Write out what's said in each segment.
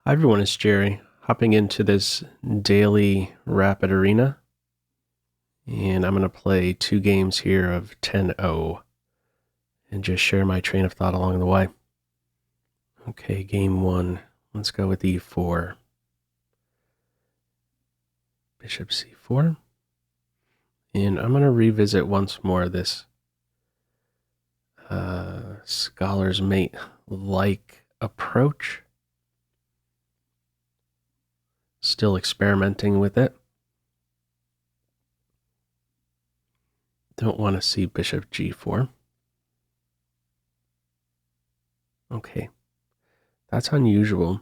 Hi everyone, it's Jerry, hopping into this daily rapid arena, and I'm going to play 2 games here of 10-0 and just share my train of thought along the way. Okay, game 1, let's go with e4. Bishop c4, and I'm going to revisit once more this scholar's mate-like approach. Still experimenting with it. Don't want to see bishop g4. Okay, that's unusual.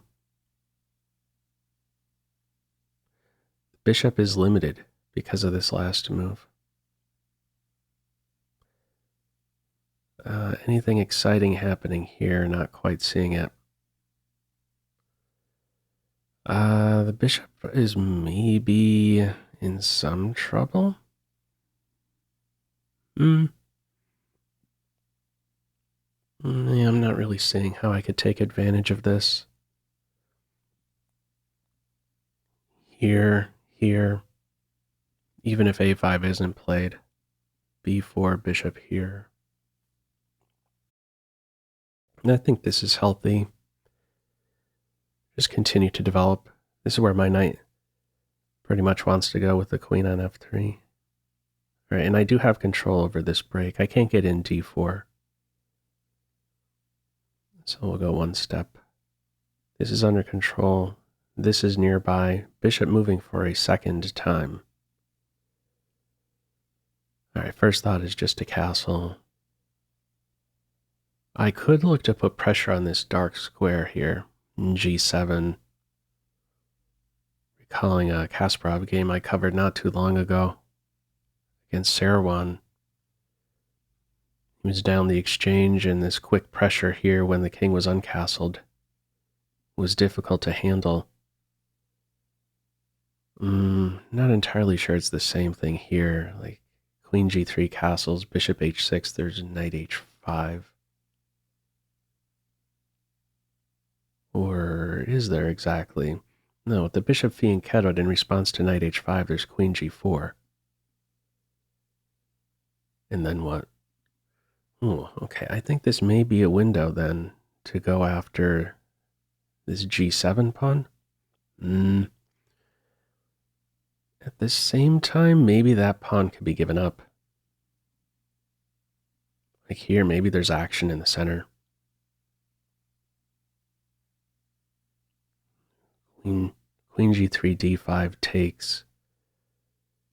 Bishop is limited because of this last move. Anything exciting happening here? Not quite seeing it. The bishop is maybe in some trouble. Yeah, I'm not really seeing how I could take advantage of this. Here, even if a5 isn't played. b4, bishop here. And I think this is healthy. Just continue to develop. This is where my knight pretty much wants to go with the queen on f3. All right, and I do have control over this break. I can't get in d4. So we'll go one step. This is under control. This is nearby. Bishop moving for a second time. All right, first thought is just a castle. I could look to put pressure on this dark square here in g7. Recalling a Kasparov game I covered not too long ago against Sarwan. He was down the exchange, and this quick pressure here when the king was uncastled was difficult to handle. Not entirely sure it's the same thing here. Like queen g3 castles, bishop h6, there's knight h5. Or is there exactly? No, with the bishop fianchettoed in response to knight h5, there's queen g4. And then what? Oh, okay. I think this may be a window then to go after this g7 pawn. At the same time, maybe that pawn could be given up. Like here, maybe there's action in the center. Queen g3, d5 takes.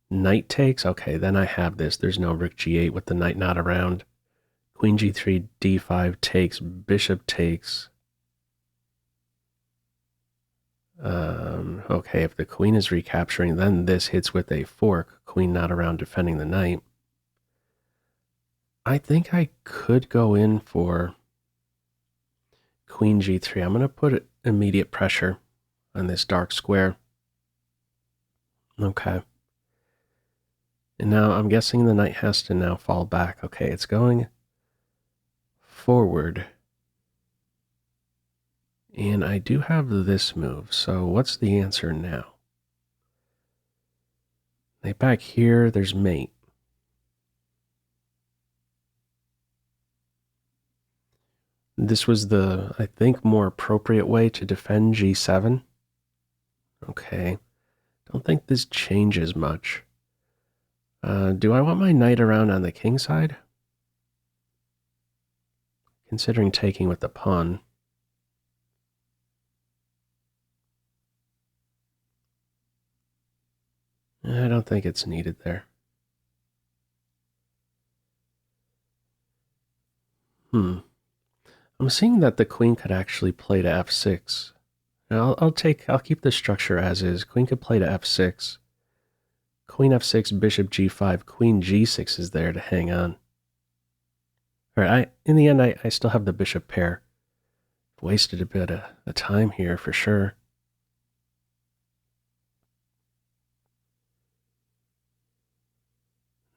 Knight takes? Okay, then I have this. There's no rook g8 with the knight not around. Queen g3, d5 takes. Bishop takes. Okay, if the queen is recapturing, then this hits with a fork. Queen not around defending the knight. I think I could go in for queen g3. I'm going to put immediate pressure on this dark square. Okay. And now I'm guessing the knight has to now fall back. Okay, it's going forward. And I do have this move, so what's the answer now? Knight back here, there's mate. This was the, I think, more appropriate way to defend g7. Okay. Don't think this changes much. Do I want my knight around on the king side? Considering taking with the pawn. I don't think it's needed there. I'm seeing that the queen could actually play to f6. Now I'll keep the structure as is. Queen could play to f6. Queen f6, bishop g5, queen g6 is there to hang on. All right, in the end, I still have the bishop pair. Wasted a bit of time here for sure.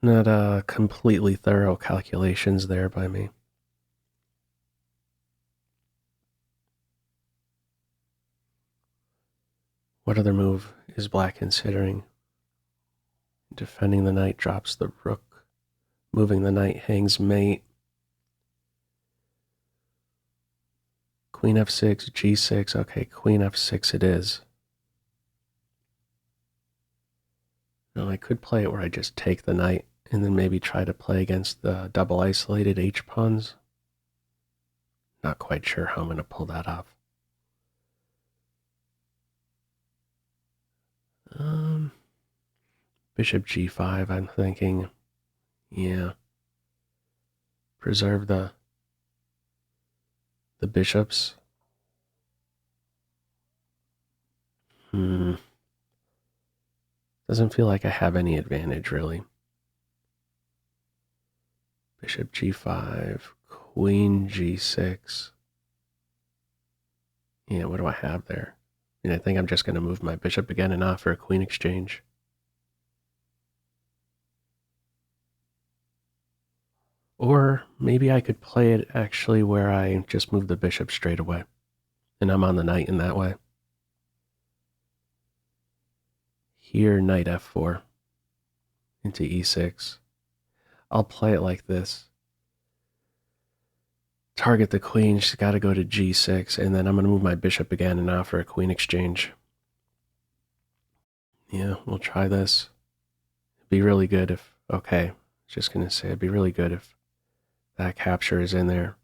Not completely thorough calculations there by me. What other move is black considering? Defending the knight drops the rook. Moving the knight hangs mate. Queen f6, g6. Okay, queen f6 it is. Now I could play it where I just take the knight and then maybe try to play against the double isolated h-pawns. Not quite sure how I'm going to pull that off. Bishop g5, I'm thinking. Yeah. Preserve the bishops. Doesn't feel like I have any advantage, really. Bishop g5, queen g6. Yeah, what do I have there? I think I'm just going to move my bishop again and offer a queen exchange. Or maybe I could play it actually where I just move the bishop straight away. And I'm on the knight in that way. Here, knight f4 into e6. I'll play it like this. Target the queen, she's got to go to g6, and then I'm going to move my bishop again and offer a queen exchange. Yeah, we'll try this. It'd be really good if, okay, just going to say it'd be really good if that capture is in there.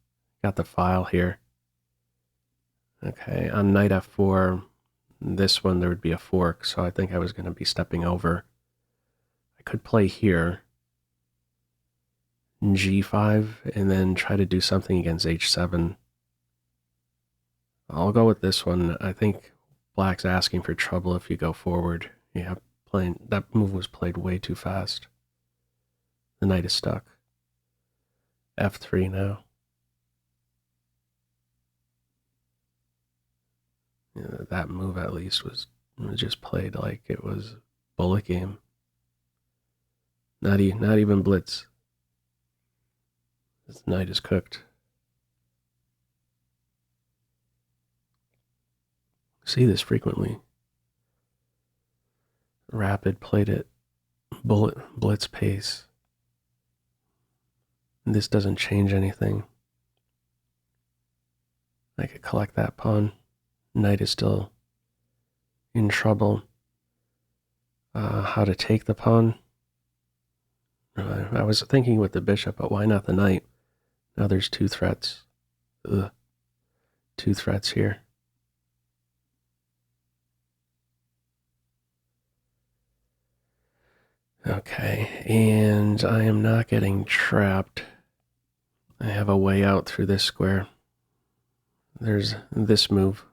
Got the file here. Okay, on knight f4, this one there would be a fork, so I think I was going to be stepping over. I could play here, g5, and then try to do something against h7. I'll go with this one. I think black's asking for trouble if you go forward. Yeah, that move was played way too fast. The knight is stuck. f3 now. Yeah, that move at least was just played like it was bullet game. Not even blitz. This knight is cooked. See this frequently. Rapid played at blitz pace. And this doesn't change anything. I could collect that pawn. Knight is still in trouble. How to take the pawn? I was thinking with the bishop, but why not the knight? Now there's two threats. Ugh. Two threats here. Okay, and I am not getting trapped. I have a way out through this square. There's this move.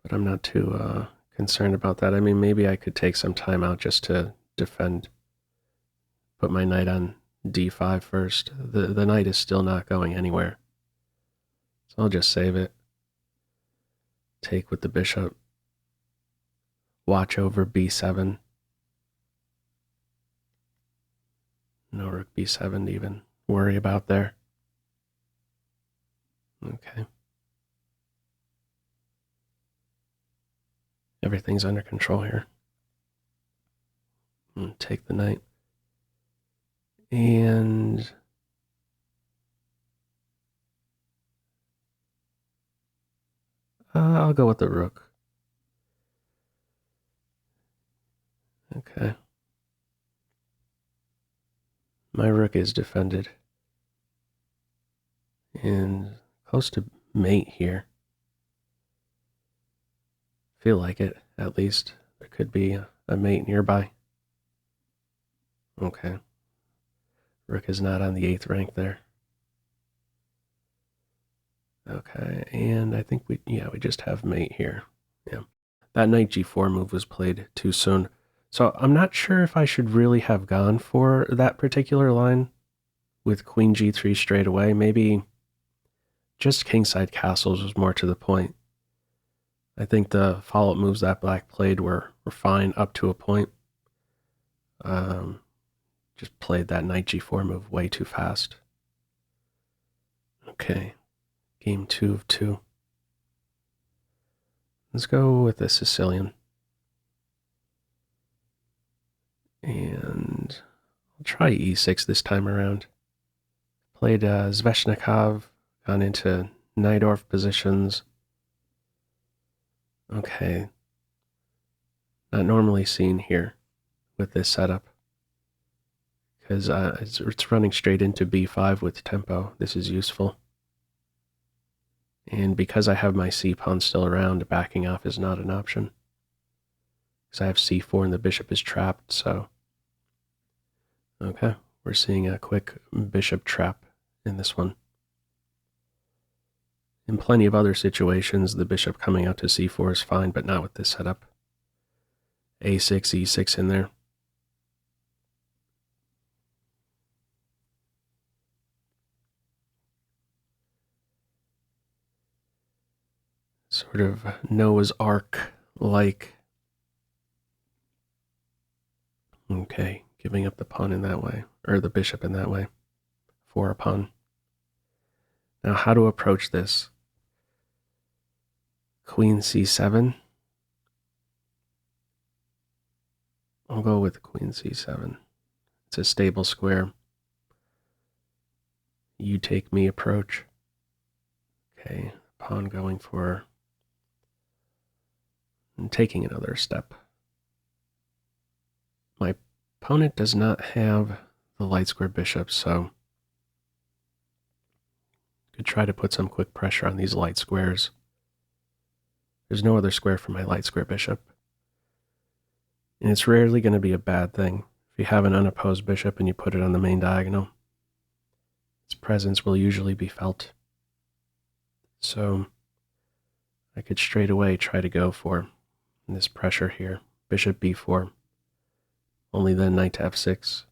But I'm not too concerned about that. I mean, maybe I could take some time out just to defend. Put my knight on d5 first. The knight is still not going anywhere. So I'll just save it. Take with the bishop. Watch over b7. No rook b7 to even worry about there. Okay. Everything's under control here. Take the knight. And I'll go with the rook. Okay. My rook is defended. And close to mate here. Feel like it, at least. There could be a mate nearby. Okay. Rook is not on the 8th rank there. Okay, and I think we just have mate here. Yeah. That knight g4 move was played too soon. So I'm not sure if I should really have gone for that particular line with queen g3 straight away. Maybe just kingside castles was more to the point. I think the follow-up moves that black played were fine up to a point. Just played that knight g4 move way too fast. Okay, game 2 of 2. Let's go with the Sicilian. And I'll try e6 this time around. Played Zveshnikov, gone into Najdorf positions. Okay. Not normally seen here with this setup, because it's running straight into b5 with tempo. This is useful. And because I have my c pawn still around, backing off is not an option. Because I have c4 and the bishop is trapped, so... Okay, we're seeing a quick bishop trap in this one. In plenty of other situations, the bishop coming out to c4 is fine, but not with this setup. a6, e6 in there. Sort of Noah's Ark-like. Okay, giving up the pawn in that way, or the bishop in that way, for a pawn. Now, how to approach this? Queen c7. I'll go with queen c7. It's a stable square. You take me approach. Okay, pawn going for... and taking another step. My opponent does not have the light square bishop, so could try to put some quick pressure on these light squares. There's no other square for my light square bishop. And it's rarely going to be a bad thing if you have an unopposed bishop and you put it on the main diagonal. Its presence will usually be felt. So I could straight away try to go for this pressure here. Bishop b4. Only then knight to f6.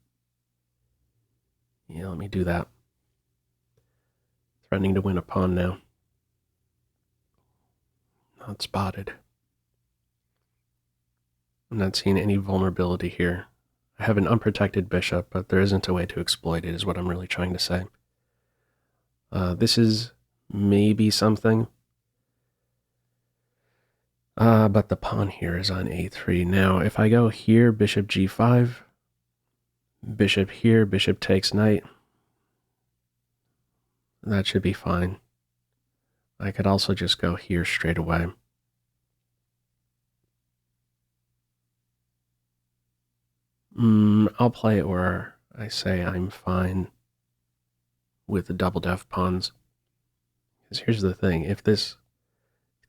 Yeah, let me do that. Threatening to win a pawn now. Not spotted. I'm not seeing any vulnerability here. I have an unprotected bishop, but there isn't a way to exploit it, is what I'm really trying to say. This is maybe something. But the pawn here is on a3. Now, if I go here, bishop g5, bishop here, bishop takes knight, that should be fine. I could also just go here straight away. I'll play it where I say I'm fine with the double def pawns. Because here's the thing, if this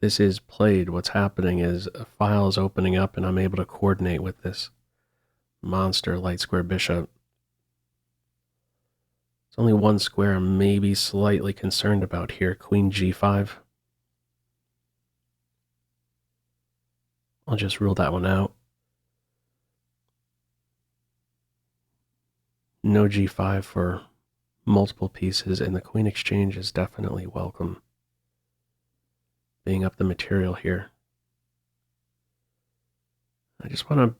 is played, what's happening is a file is opening up and I'm able to coordinate with this monster light square bishop. There's only one square I'm maybe slightly concerned about here, queen g5. I'll just rule that one out. No g5 for multiple pieces, and the queen exchange is definitely welcome. Being up the material here. I just want to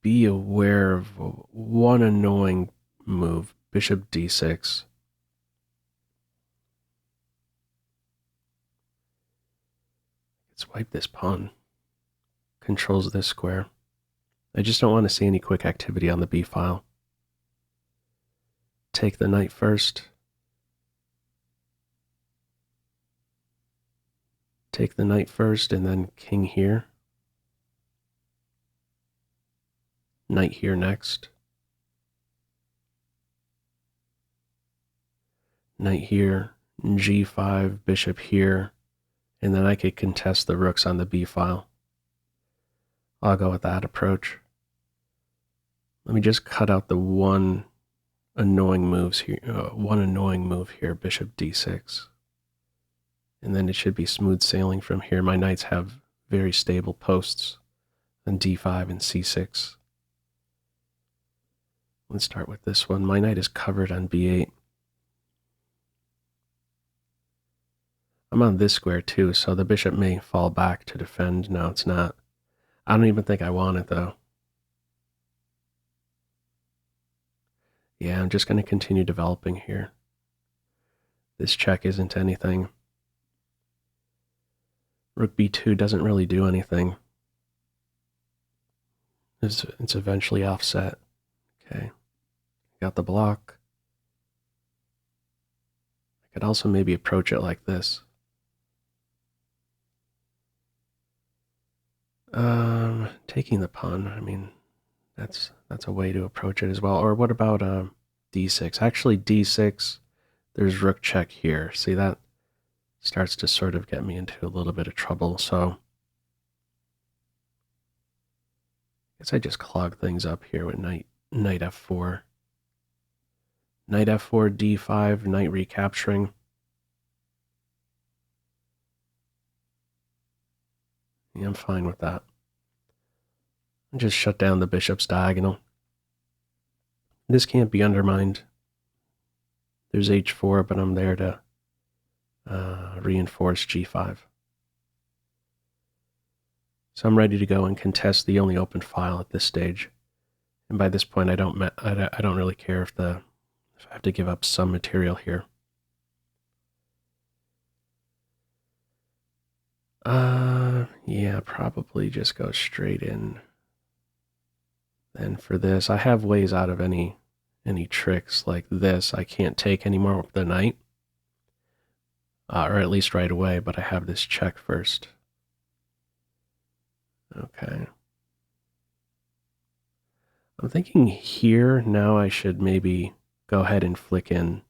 be aware of one annoying move, bishop d6. Let's wipe this pawn. Controls this square. I just don't want to see any quick activity on the b file. Take the knight first. Take the knight first and then king here. Knight here next. Knight here, g5, bishop here, and then I could contest the rooks on the b file. I'll go with that approach. Let me just cut out the one annoying move here, bishop d6. And then it should be smooth sailing from here. My knights have very stable posts on d5 and c6. Let's start with this one. My knight is covered on b8. I'm on this square too, so the bishop may fall back to defend. No, it's not. I don't even think I want it though. Yeah, I'm just going to continue developing here. This check isn't anything. Rook b2 doesn't really do anything. It's eventually offset. Okay. Got the block. I could also maybe approach it like this. Taking the pawn, I mean, that's a way to approach it as well. Or what about d6? Actually, d6, there's rook check here. See, that starts to sort of get me into a little bit of trouble, so I guess I just clog things up here with knight f4. Knight f4, d5, knight recapturing. Yeah, I'm fine with that. Just shut down the bishop's diagonal. This can't be undermined. There's h4, but I'm there to reinforce g5. So I'm ready to go and contest the only open file at this stage. And by this point, I don't really care if I have to give up some material here. Yeah, probably just go straight in. Then for this, I have ways out of any tricks like this. I can't take anymore with the knight, or at least right away, but I have this check first. Okay. I'm thinking here now I should maybe go ahead and flick in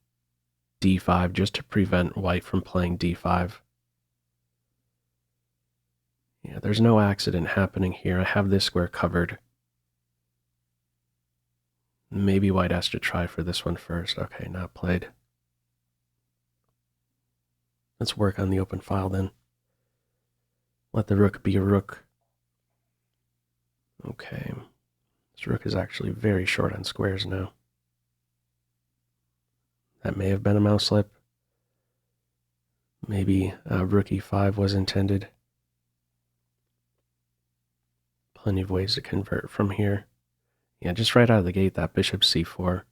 d5 just to prevent white from playing d5. Yeah, there's no accident happening here. I have this square covered. Maybe white has to try for this one first. Okay, not played. Let's work on the open file then. Let the rook be a rook. Okay. This rook is actually very short on squares now. That may have been a mouse slip. Maybe rook e5 was intended. Plenty of ways to convert from here. Yeah, just right out of the gate, that bishop c4.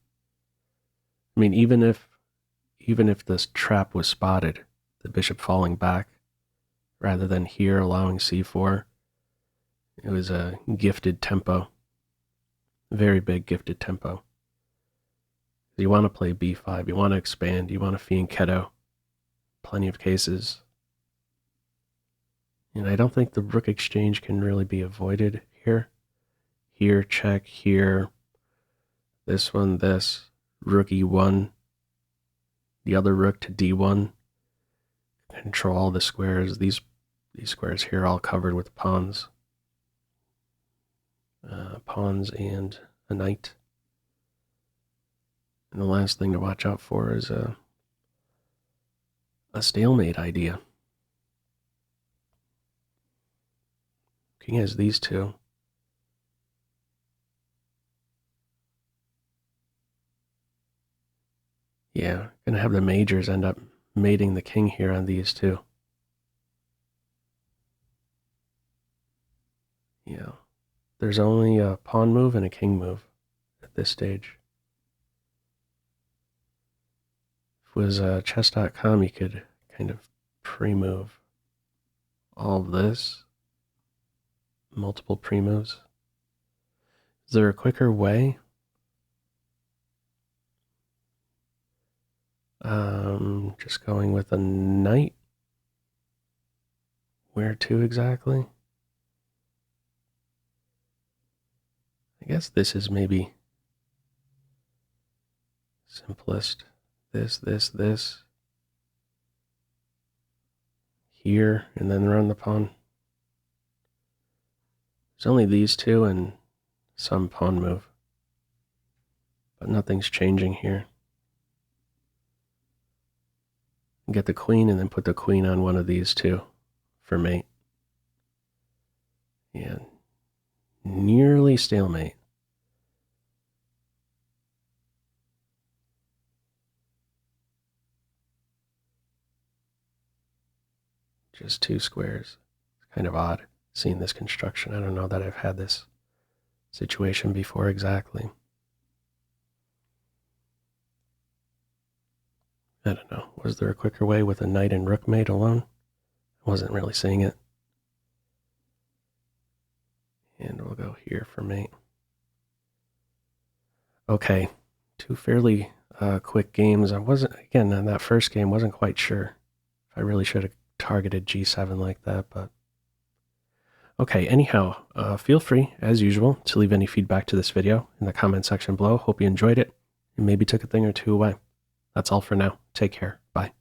I mean, even if this trap was spotted, the bishop falling back, rather than here allowing c4, it was a gifted tempo. Very big gifted tempo. You want to play b5, you want to expand, you want to fianchetto. Plenty of cases. And I don't think the rook exchange can really be avoided here. Here, check, here. This one, this. Rook e1. The other rook to d1. Control all the squares. These squares here all covered with pawns. Pawns and a knight. And the last thing to watch out for is a stalemate idea. King has these two. Yeah, gonna have the majors end up mating the king here on these two. Yeah, there's only a pawn move and a king move at this stage. If it was chess.com, you could kind of pre-move all of this. Multiple pre-moves. Is there a quicker way? Just going with a knight. Where to exactly? I guess this is maybe simplest. This. Here, and then run the pawn. There's only these two and some pawn move. But nothing's changing here. Get the queen and then put the queen on one of these two for mate. Yeah, nearly stalemate. Just two squares. It's kind of odd seeing this construction. I don't know that I've had this situation before exactly. I don't know. Was there a quicker way with a knight and rook mate alone? Wasn't really seeing it. And we'll go here for mate. Okay, two fairly quick games. I wasn't, again, in that first game, wasn't quite sure if I really should have targeted g7 like that, but okay, anyhow, feel free, as usual, to leave any feedback to this video in the comment section below. Hope you enjoyed it and maybe took a thing or two away. That's all for now. Take care. Bye.